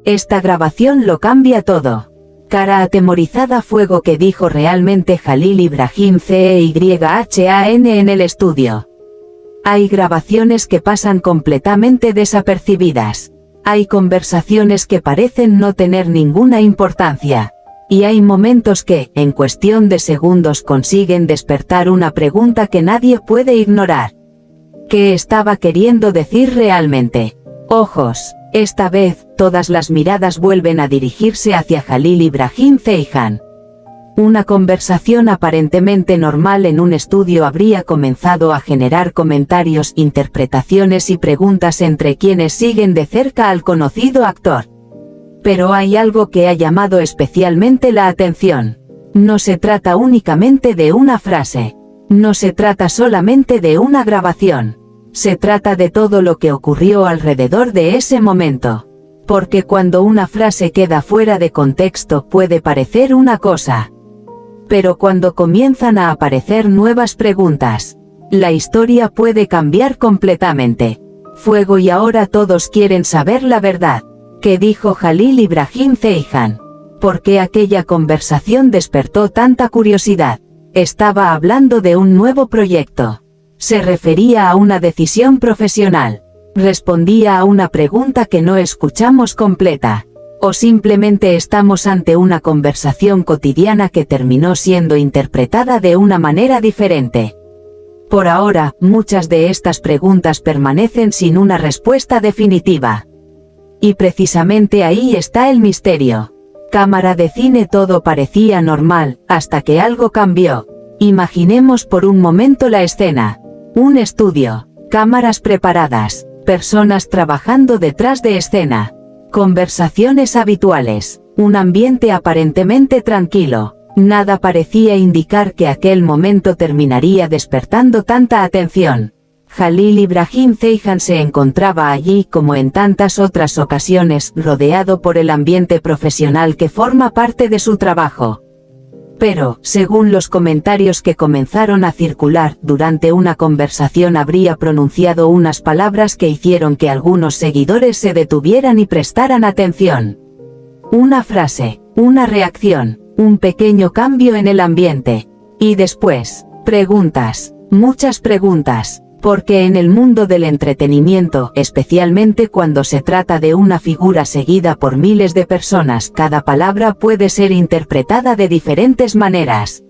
Esta grabación lo cambia todo. Cara atemorizada. Fuego. ¿Qué dijo realmente Jalil Ibrahim Ceyhan en el estudio? Hay grabaciones que pasan completamente desapercibidas. Hay conversaciones que parecen no tener ninguna importancia. Y hay momentos que, en cuestión de segundos, consiguen despertar una pregunta que nadie puede ignorar. ¿Qué estaba queriendo decir realmente? Ojos. Esta vez, todas las miradas vuelven a dirigirse hacia Jalil Ibrahim Ceyhan. Una conversación aparentemente normal en un estudio habría comenzado a generar comentarios, interpretaciones y preguntas entre quienes siguen de cerca al conocido actor. Pero hay algo que ha llamado especialmente la atención. No se trata únicamente de una frase. No se trata solamente de una grabación. Se trata de todo lo que ocurrió alrededor de ese momento. Porque cuando una frase queda fuera de contexto puede parecer una cosa. Pero cuando comienzan a aparecer nuevas preguntas, la historia puede cambiar completamente. Fuego. Y ahora todos quieren saber la verdad. ¿Qué dijo Jalil Ibrahim Ceyhan? ¿Por qué aquella conversación despertó tanta curiosidad? Estaba hablando de un nuevo proyecto. Se refería a una decisión profesional. Respondía a una pregunta que no escuchamos completa. O simplemente estamos ante una conversación cotidiana que terminó siendo interpretada de una manera diferente. Por ahora, muchas de estas preguntas permanecen sin una respuesta definitiva. Y precisamente ahí está el misterio. Cámara de cine. Todo parecía normal, hasta que algo cambió. Imaginemos por un momento la escena. Un estudio, cámaras preparadas, personas trabajando detrás de escena. Conversaciones habituales, un ambiente aparentemente tranquilo. Nada parecía indicar que aquel momento terminaría despertando tanta atención. Jalil Ibrahim Ceyhan se encontraba allí como en tantas otras ocasiones, rodeado por el ambiente profesional que forma parte de su trabajo. Pero, según los comentarios que comenzaron a circular, durante una conversación habría pronunciado unas palabras que hicieron que algunos seguidores se detuvieran y prestaran atención. Una frase, una reacción, un pequeño cambio en el ambiente. Y después, preguntas, muchas preguntas. Porque en el mundo del entretenimiento, especialmente cuando se trata de una figura seguida por miles de personas, cada palabra puede ser interpretada de diferentes maneras.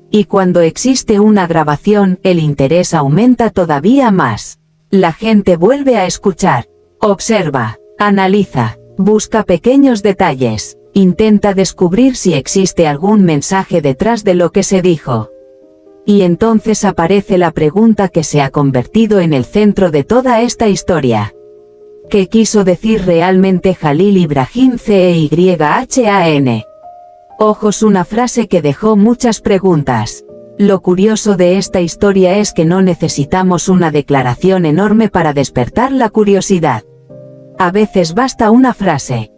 Y cuando existe una grabación, el interés aumenta todavía más. La gente vuelve a escuchar, observa, analiza, busca pequeños detalles, intenta descubrir si existe algún mensaje detrás de lo que se dijo. Y entonces aparece la pregunta que se ha convertido en el centro de toda esta historia. ¿Qué quiso decir realmente Jalil Ibrahim Ceyhan? Ojos. Una frase que dejó muchas preguntas. Lo curioso de esta historia es que no necesitamos una declaración enorme para despertar la curiosidad. A veces basta una frase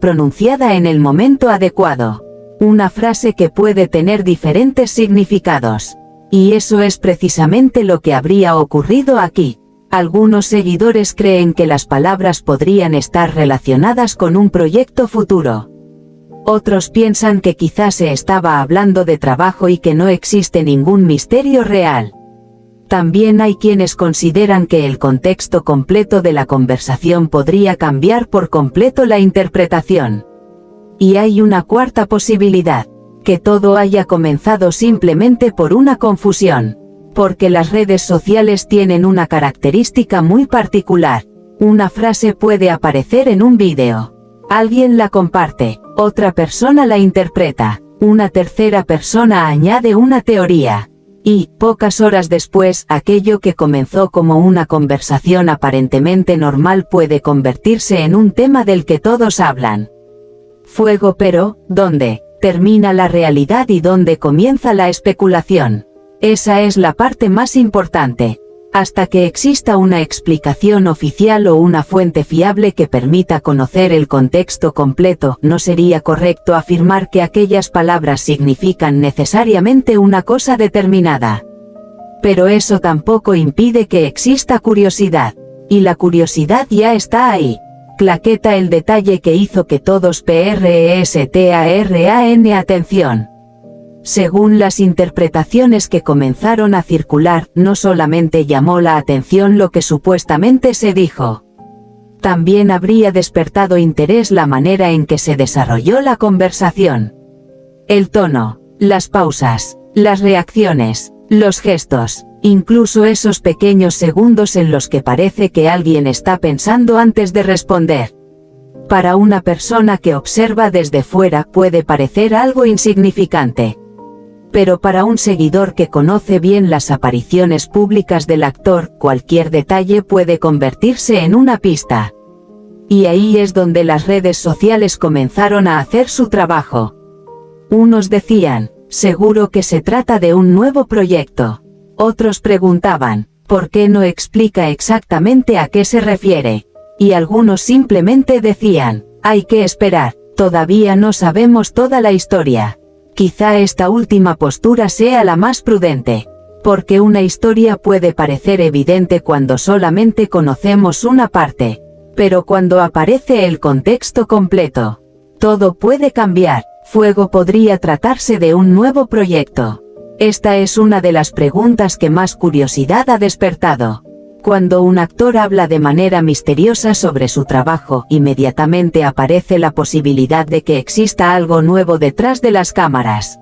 pronunciada en el momento adecuado. Una frase que puede tener diferentes significados. Y eso es precisamente lo que habría ocurrido aquí. Algunos seguidores creen que las palabras podrían estar relacionadas con un proyecto futuro. Otros piensan que quizás se estaba hablando de trabajo y que no existe ningún misterio real. También hay quienes consideran que el contexto completo de la conversación podría cambiar por completo la interpretación. Y hay una cuarta posibilidad, que todo haya comenzado simplemente por una confusión. Porque las redes sociales tienen una característica muy particular. Una frase puede aparecer en un vídeo. Alguien la comparte, otra persona la interpreta, una tercera persona añade una teoría. Y, pocas horas después, aquello que comenzó como una conversación aparentemente normal puede convertirse en un tema del que todos hablan. Fuego. Pero, ¿dónde termina la realidad y dónde comienza la especulación? Esa es la parte más importante. Hasta que exista una explicación oficial o una fuente fiable que permita conocer el contexto completo, no sería correcto afirmar que aquellas palabras significan necesariamente una cosa determinada. Pero eso tampoco impide que exista curiosidad. Y la curiosidad ya está ahí. claqueta el detalle que hizo que todos prestan atención. Según las interpretaciones que comenzaron a circular, no solamente llamó la atención lo que supuestamente se dijo. También habría despertado interés la manera en que se desarrolló la conversación. El tono, las pausas, las reacciones, los gestos, incluso esos pequeños segundos en los que parece que alguien está pensando antes de responder. Para una persona que observa desde fuera puede parecer algo insignificante. Pero para un seguidor que conoce bien las apariciones públicas del actor, cualquier detalle puede convertirse en una pista. Y ahí es donde las redes sociales comenzaron a hacer su trabajo. Unos decían, seguro que se trata de un nuevo proyecto. Otros preguntaban, ¿por qué no explica exactamente a qué se refiere? Y algunos simplemente decían, hay que esperar, todavía no sabemos toda la historia. Quizá esta última postura sea la más prudente, porque una historia puede parecer evidente cuando solamente conocemos una parte, pero cuando aparece el contexto completo, todo puede cambiar. Fuego podría tratarse de un nuevo proyecto. Esta es una de las preguntas que más curiosidad ha despertado. Cuando un actor habla de manera misteriosa sobre su trabajo, inmediatamente aparece la posibilidad de que exista algo nuevo detrás de las cámaras.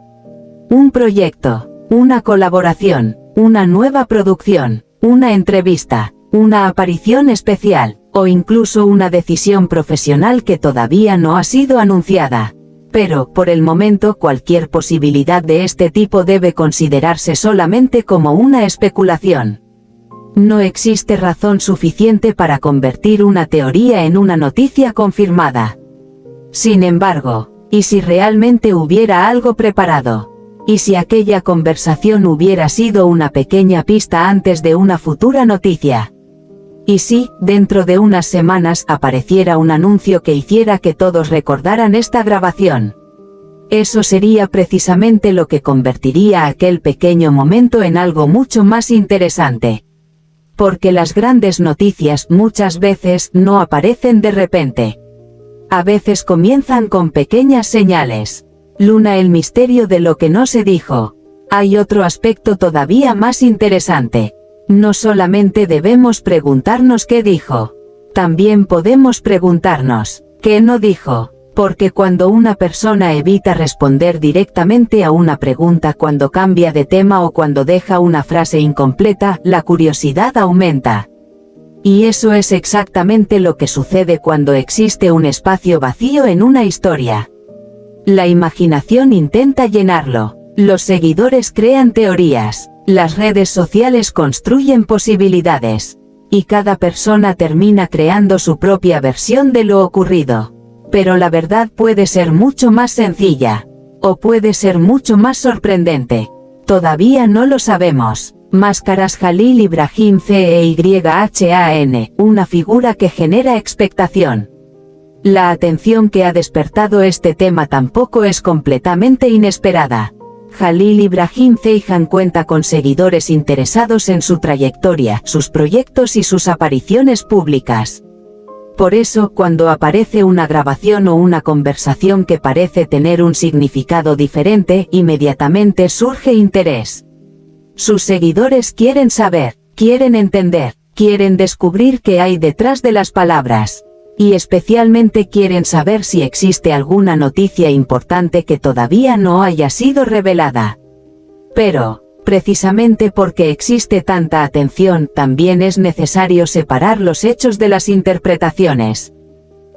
Un proyecto, una colaboración, una nueva producción, una entrevista, una aparición especial, o incluso una decisión profesional que todavía no ha sido anunciada. Pero, por el momento, cualquier posibilidad de este tipo debe considerarse solamente como una especulación. No existe razón suficiente para convertir una teoría en una noticia confirmada. Sin embargo, ¿y si realmente hubiera algo preparado? ¿Y si aquella conversación hubiera sido una pequeña pista antes de una futura noticia? ¿Y si, dentro de unas semanas, apareciera un anuncio que hiciera que todos recordaran esta grabación? Eso sería precisamente lo que convertiría aquel pequeño momento en algo mucho más interesante. Porque las grandes noticias muchas veces no aparecen de repente. A veces comienzan con pequeñas señales. Luna, el misterio de lo que no se dijo. Hay otro aspecto todavía más interesante. No solamente debemos preguntarnos qué dijo. También podemos preguntarnos, ¿qué no dijo? Porque cuando una persona evita responder directamente a una pregunta, cuando cambia de tema o cuando deja una frase incompleta, la curiosidad aumenta. Y eso es exactamente lo que sucede cuando existe un espacio vacío en una historia. La imaginación intenta llenarlo, los seguidores crean teorías, las redes sociales construyen posibilidades, y cada persona termina creando su propia versión de lo ocurrido. Pero la verdad puede ser mucho más sencilla, o puede ser mucho más sorprendente. Todavía no lo sabemos. Máscaras. Jalil Ibrahim Ceyhan, una figura que genera expectación. La atención que ha despertado este tema tampoco es completamente inesperada. Jalil Ibrahim Ceyhan cuenta con seguidores interesados en su trayectoria, sus proyectos y sus apariciones públicas. Por eso, cuando aparece una grabación o una conversación que parece tener un significado diferente, inmediatamente surge interés. Sus seguidores quieren saber, quieren entender, quieren descubrir qué hay detrás de las palabras. Y especialmente quieren saber si existe alguna noticia importante que todavía no haya sido revelada. Pero, precisamente porque existe tanta atención, también es necesario separar los hechos de las interpretaciones.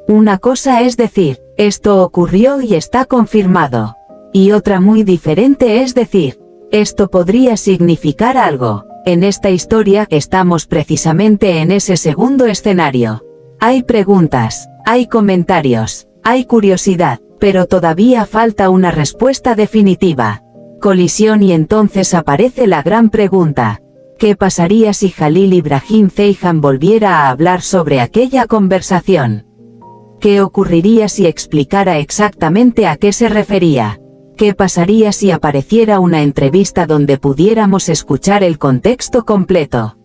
Una cosa es decir, esto ocurrió y está confirmado. Y otra muy diferente es decir, esto podría significar algo. En esta historia estamos precisamente en ese segundo escenario. Hay preguntas, hay comentarios, hay curiosidad, pero todavía falta una respuesta definitiva. Colisión, y entonces aparece la gran pregunta. ¿Qué pasaría si Jalil Ibrahim Ceyhan volviera a hablar sobre aquella conversación? ¿Qué ocurriría si explicara exactamente a qué se refería? ¿Qué pasaría si apareciera una entrevista donde pudiéramos escuchar el contexto completo?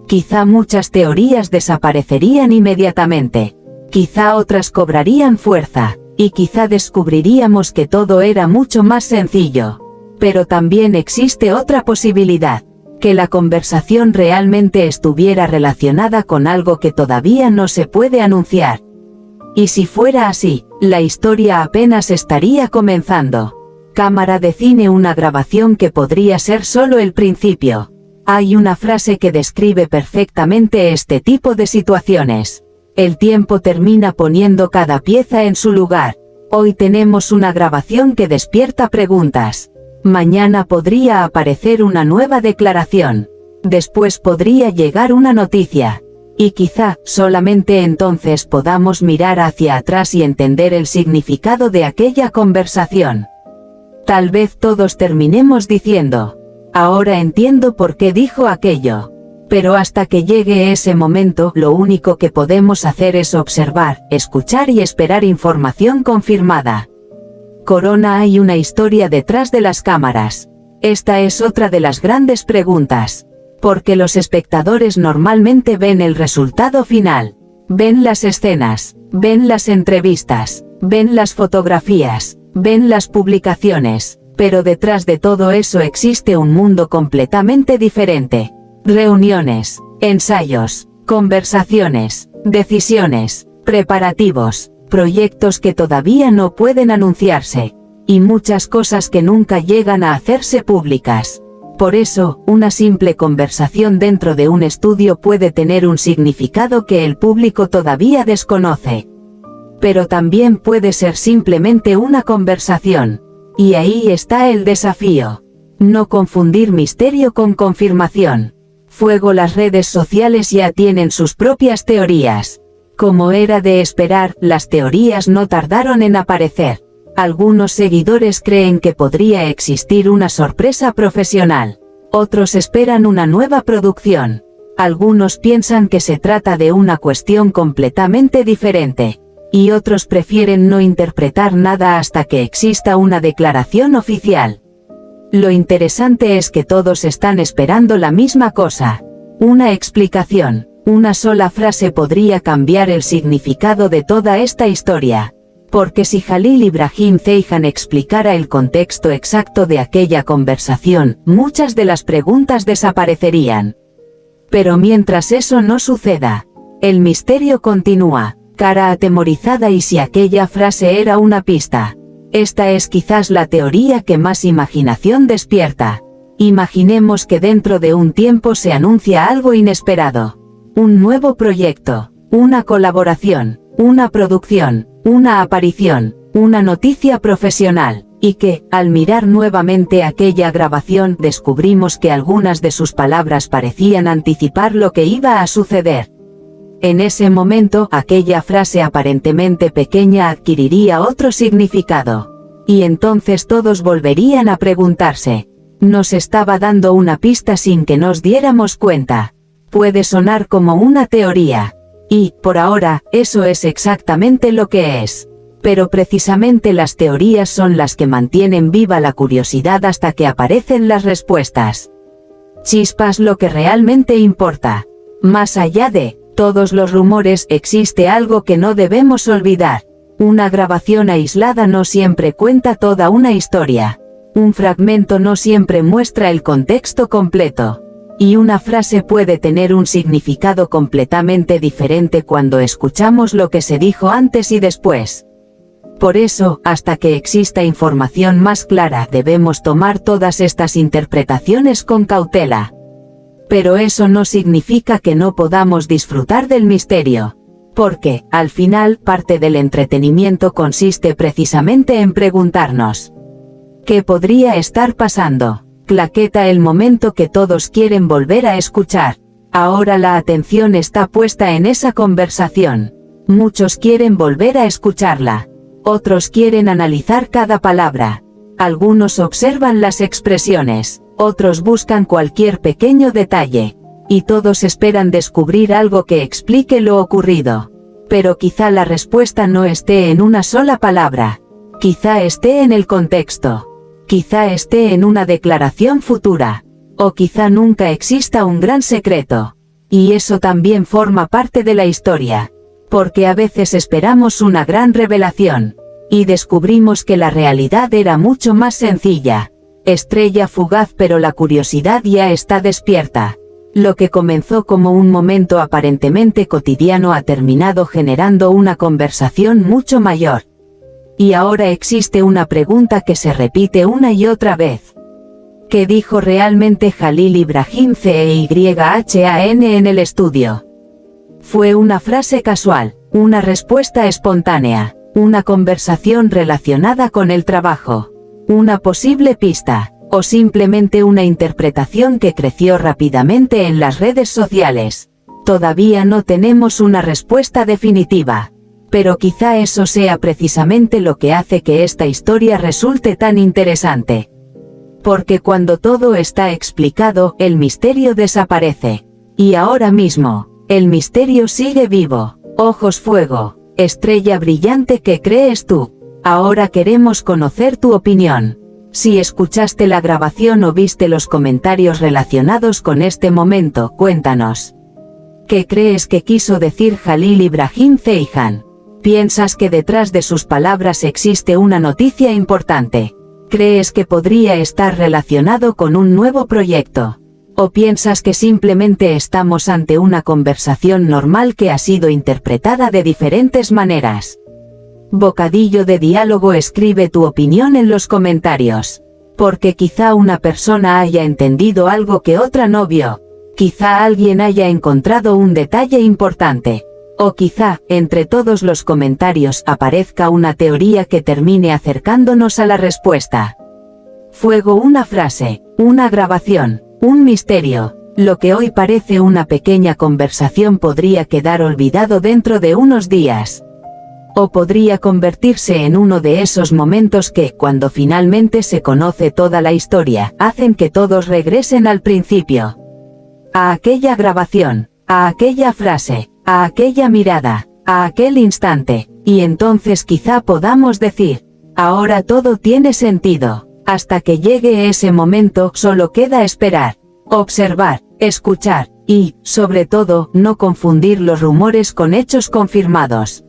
Quizá muchas teorías desaparecerían inmediatamente. Quizá otras cobrarían fuerza, y quizá descubriríamos que todo era mucho más sencillo. Pero también existe otra posibilidad, que la conversación realmente estuviera relacionada con algo que todavía no se puede anunciar. Y si fuera así, la historia apenas estaría comenzando. Cámara de cine, una grabación que podría ser solo el principio. Hay una frase que describe perfectamente este tipo de situaciones. El tiempo termina poniendo cada pieza en su lugar. Hoy tenemos una grabación que despierta preguntas. Mañana podría aparecer una nueva declaración. Después podría llegar una noticia. Y quizá, solamente entonces podamos mirar hacia atrás y entender el significado de aquella conversación. Tal vez todos terminemos diciendo, ahora entiendo por qué dijo aquello. Pero hasta que llegue ese momento, lo único que podemos hacer es observar, escuchar y esperar información confirmada. Corona, hay una historia detrás de las cámaras. Esta es otra de las grandes preguntas. Porque los espectadores normalmente ven el resultado final. Ven las escenas, ven las entrevistas, ven las fotografías, ven las publicaciones, pero detrás de todo eso existe un mundo completamente diferente. Reuniones, ensayos, conversaciones, decisiones, preparativos, proyectos que todavía no pueden anunciarse, y muchas cosas que nunca llegan a hacerse públicas. Por eso, una simple conversación dentro de un estudio puede tener un significado que el público todavía desconoce. Pero también puede ser simplemente una conversación. Y ahí está el desafío. No confundir misterio con confirmación. Fuego, las redes sociales ya tienen sus propias teorías. Como era de esperar, las teorías no tardaron en aparecer. Algunos seguidores creen que podría existir una sorpresa profesional. Otros esperan una nueva producción. Algunos piensan que se trata de una cuestión completamente diferente. Y otros prefieren no interpretar nada hasta que exista una declaración oficial. Lo interesante es que todos están esperando la misma cosa. Una explicación. Una sola frase podría cambiar el significado de toda esta historia. Porque si Jalil Ibrahim Ceyhan explicara el contexto exacto de aquella conversación, muchas de las preguntas desaparecerían. Pero mientras eso no suceda, el misterio continúa. Cara atemorizada, y si aquella frase era una pista. Esta es quizás la teoría que más imaginación despierta. Imaginemos que dentro de un tiempo se anuncia algo inesperado. Un nuevo proyecto, una colaboración, una producción, una aparición, una noticia profesional, y que, al mirar nuevamente aquella grabación, descubrimos que algunas de sus palabras parecían anticipar lo que iba a suceder. En ese momento, aquella frase aparentemente pequeña adquiriría otro significado. Y entonces todos volverían a preguntarse, ¿nos estaba dando una pista sin que nos diéramos cuenta? Puede sonar como una teoría. Y, por ahora, eso es exactamente lo que es. Pero precisamente las teorías son las que mantienen viva la curiosidad hasta que aparecen las respuestas. Chispas, lo que realmente importa. Más allá de todos los rumores, existe algo que no debemos olvidar. Una grabación aislada no siempre cuenta toda una historia. Un fragmento no siempre muestra el contexto completo. Y una frase puede tener un significado completamente diferente cuando escuchamos lo que se dijo antes y después. Por eso, hasta que exista información más clara, debemos tomar todas estas interpretaciones con cautela. Pero eso no significa que no podamos disfrutar del misterio. Porque, al final, parte del entretenimiento consiste precisamente en preguntarnos: ¿qué podría estar pasando? Claqueta, el momento que todos quieren volver a escuchar. Ahora la atención está puesta en esa conversación. Muchos quieren volver a escucharla. Otros quieren analizar cada palabra. Algunos observan las expresiones. Otros buscan cualquier pequeño detalle. Y todos esperan descubrir algo que explique lo ocurrido. Pero quizá la respuesta no esté en una sola palabra. Quizá esté en el contexto. Quizá esté en una declaración futura. O quizá nunca exista un gran secreto. Y eso también forma parte de la historia. Porque a veces esperamos una gran revelación, y descubrimos que la realidad era mucho más sencilla. Estrella fugaz, pero la curiosidad ya está despierta. Lo que comenzó como un momento aparentemente cotidiano ha terminado generando una conversación mucho mayor. Y ahora existe una pregunta que se repite una y otra vez. ¿Qué dijo realmente Jalil Ibrahim Ceyhan en el estudio? ¿Fue una frase casual, una respuesta espontánea, una conversación relacionada con el trabajo, una posible pista, o simplemente una interpretación que creció rápidamente en las redes sociales? Todavía no tenemos una respuesta definitiva, pero quizá eso sea precisamente lo que hace que esta historia resulte tan interesante. Porque cuando todo está explicado, el misterio desaparece. Y ahora mismo, el misterio sigue vivo. Ojos fuego, estrella brillante, ¿qué crees tú? Ahora queremos conocer tu opinión. Si escuchaste la grabación o viste los comentarios relacionados con este momento, cuéntanos. ¿Qué crees que quiso decir Jalil Ibrahim Ceyhan? ¿Piensas que detrás de sus palabras existe una noticia importante? ¿Crees que podría estar relacionado con un nuevo proyecto? ¿O piensas que simplemente estamos ante una conversación normal que ha sido interpretada de diferentes maneras? Bocadillo de diálogo, escribe tu opinión en los comentarios. Porque quizá una persona haya entendido algo que otra no vio. Quizá alguien haya encontrado un detalle importante. O quizá, entre todos los comentarios, aparezca una teoría que termine acercándonos a la respuesta. Fuego, una frase, una grabación, un misterio. Lo que hoy parece una pequeña conversación podría quedar olvidado dentro de unos días. O podría convertirse en uno de esos momentos que, cuando finalmente se conoce toda la historia, hacen que todos regresen al principio. A aquella grabación, a aquella frase, a aquella mirada, a aquel instante, y entonces quizá podamos decir, ahora todo tiene sentido. Hasta que llegue ese momento, solo queda esperar, observar, escuchar, y, sobre todo, no confundir los rumores con hechos confirmados.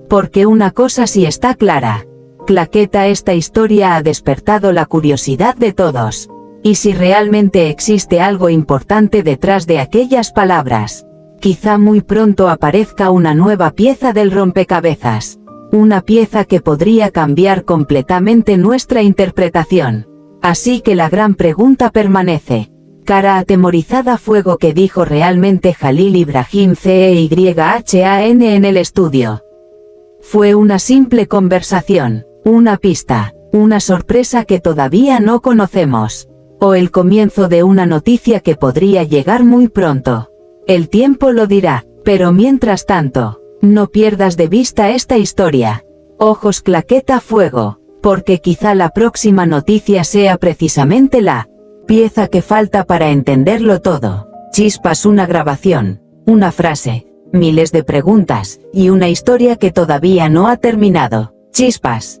Porque una cosa sí está clara. Claqueta, esta historia ha despertado la curiosidad de todos. Y si realmente existe algo importante detrás de aquellas palabras, quizá muy pronto aparezca una nueva pieza del rompecabezas. Una pieza que podría cambiar completamente nuestra interpretación. Así que la gran pregunta permanece. Cara atemorizada, fuego, ¿qué dijo realmente Jalil Ibrahim Ceyhan en el estudio? ¿Fue una simple conversación, una pista, una sorpresa que todavía no conocemos? ¿O el comienzo de una noticia que podría llegar muy pronto? El tiempo lo dirá, pero mientras tanto, no pierdas de vista esta historia. Ojos, claqueta, fuego, porque quizá la próxima noticia sea precisamente la pieza que falta para entenderlo todo. Chispas, una grabación, una frase, miles de preguntas, y una historia que todavía no ha terminado. Chispas.